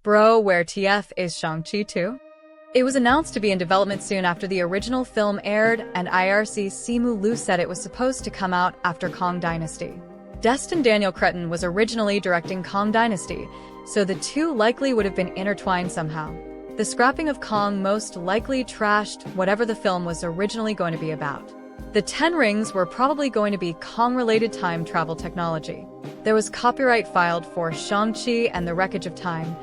Bro, where TF is Shang-Chi 2? It was announced to be in development soon after the original film aired, and IRC Simu Liu said it was supposed to come out after Kong Dynasty. Destin Daniel Cretton was originally directing Kong Dynasty, so the two likely would have been intertwined somehow. The scrapping of Kong most likely trashed whatever the film was originally going to be about. The 10 Rings were probably going to be Kong-related time travel technology. There was copyright filed for Shang-Chi and the Wreckage of Time.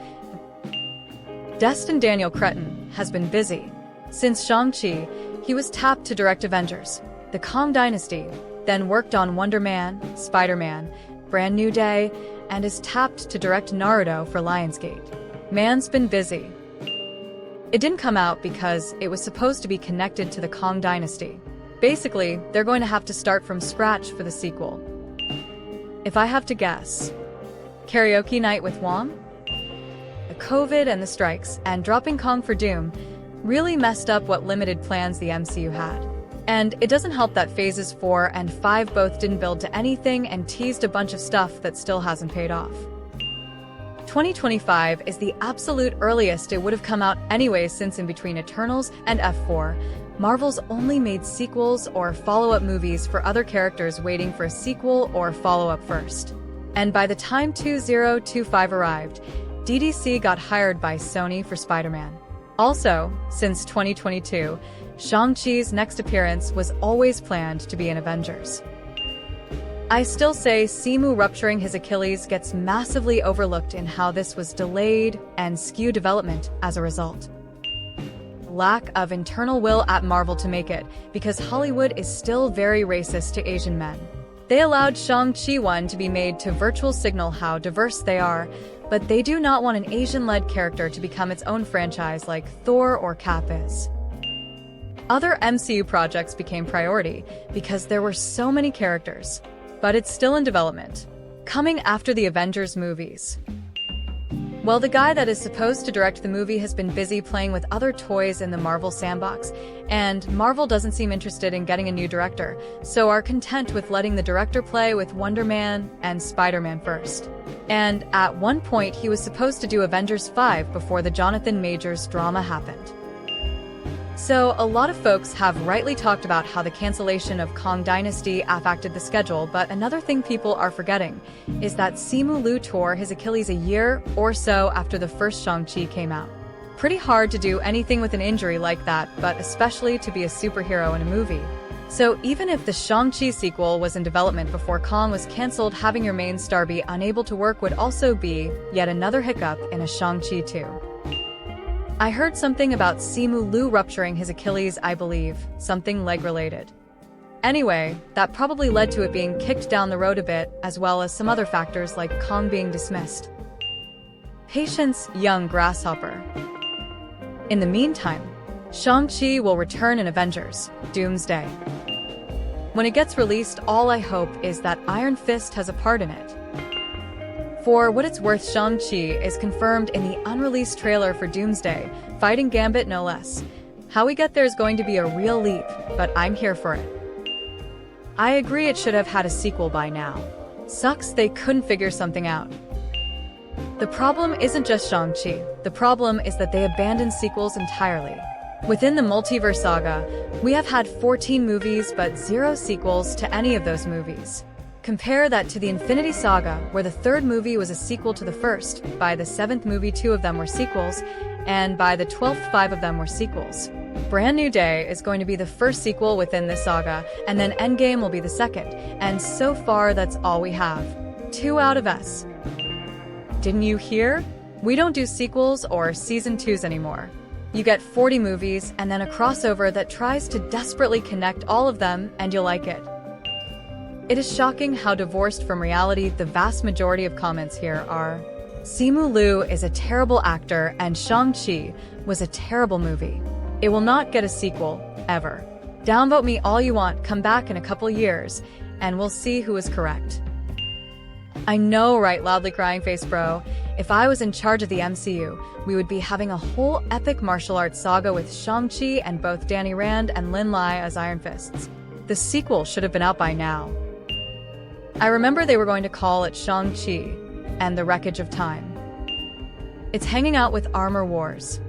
Destin Daniel Cretton has been busy. Since Shang-Chi, he was tapped to direct Avengers, the Kong Dynasty, then worked on Wonder Man, Spider-Man, Brand New Day, and is tapped to direct Naruto for Lionsgate. Man's been busy. It didn't come out because it was supposed to be connected to the Kong Dynasty. Basically, they're going to have to start from scratch for the sequel. If I have to guess, karaoke night with Wong? The COVID and the strikes, and dropping Kong for Doom, really messed up what limited plans the MCU had. And it doesn't help that Phases 4 and 5 both didn't build to anything and teased a bunch of stuff that still hasn't paid off. 2025 is the absolute earliest it would have come out anyways, since in between Eternals and F4, Marvel's only made sequels or follow-up movies for other characters waiting for a sequel or follow-up first. And by the time 2025 arrived, DDC got hired by Sony for Spider-Man. Also, since 2022, Shang-Chi's next appearance was always planned to be in Avengers. I still say Simu rupturing his Achilles gets massively overlooked in how this was delayed and skew development as a result. Lack of internal will at Marvel to make it, because Hollywood is still very racist to Asian men. They allowed Shang-Chi 1 to be made to virtual signal how diverse they are, but they do not want an Asian-led character to become its own franchise like Thor or Cap is. Other MCU projects became priority because there were so many characters, but it's still in development, coming after the Avengers movies. Well, the guy that is supposed to direct the movie has been busy playing with other toys in the Marvel sandbox, and Marvel doesn't seem interested in getting a new director, so are content with letting the director play with Wonder Man and Spider-Man first. And at one point he was supposed to do Avengers 5 before the Jonathan Majors drama happened. So a lot of folks have rightly talked about how the cancellation of Kong Dynasty affected the schedule, but another thing people are forgetting is that Simu Liu tore his Achilles a year or so after the first Shang-Chi came out. Pretty hard to do anything with an injury like that, but especially to be a superhero in a movie. So even if the Shang-Chi sequel was in development before Kong was cancelled, having your main star be unable to work would also be yet another hiccup in a Shang-Chi 2. I heard something about Simu Liu rupturing his Achilles, I believe, something leg-related. Anyway, that probably led to it being kicked down the road a bit, as well as some other factors like Kong being dismissed. Patience, young grasshopper. In the meantime, Shang-Chi will return in Avengers: Doomsday. When it gets released, all I hope is that Iron Fist has a part in it. For what it's worth, Shang-Chi is confirmed in the unreleased trailer for Doomsday, fighting Gambit no less. How we get there is going to be a real leap, but I'm here for it. I agree it should have had a sequel by now. Sucks they couldn't figure something out. The problem isn't just Shang-Chi, the problem is that they abandoned sequels entirely. Within the multiverse saga, we have had 14 movies but 0 sequels to any of those movies. Compare that to the Infinity Saga, where the 3rd movie was a sequel to the first, by the 7th movie 2 of them were sequels, and by the 12th 5 of them were sequels. Brand New Day is going to be the first sequel within this saga, and then Endgame will be the second, and so far that's all we have. 2 out of S. Didn't you hear? We don't do sequels or season 2s anymore. You get 40 movies and then a crossover that tries to desperately connect all of them, and you'll like it. It is shocking how divorced from reality the vast majority of comments here are. Simu Liu is a terrible actor and Shang-Chi was a terrible movie. It will not get a sequel, ever. Downvote me all you want, come back in a couple years, and we'll see who is correct. I know, right, loudly crying face bro. If I was in charge of the MCU, we would be having a whole epic martial arts saga with Shang-Chi and both Danny Rand and Lin Lai as Iron Fists. The sequel should have been out by now. I remember they were going to call it Shang-Chi and the Wreckage of Time. It's hanging out with Armor Wars.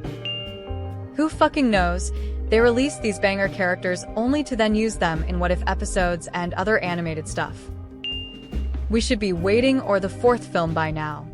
Who fucking knows? They released these banger characters only to then use them in What If episodes and other animated stuff. We should be waiting or the fourth film by now.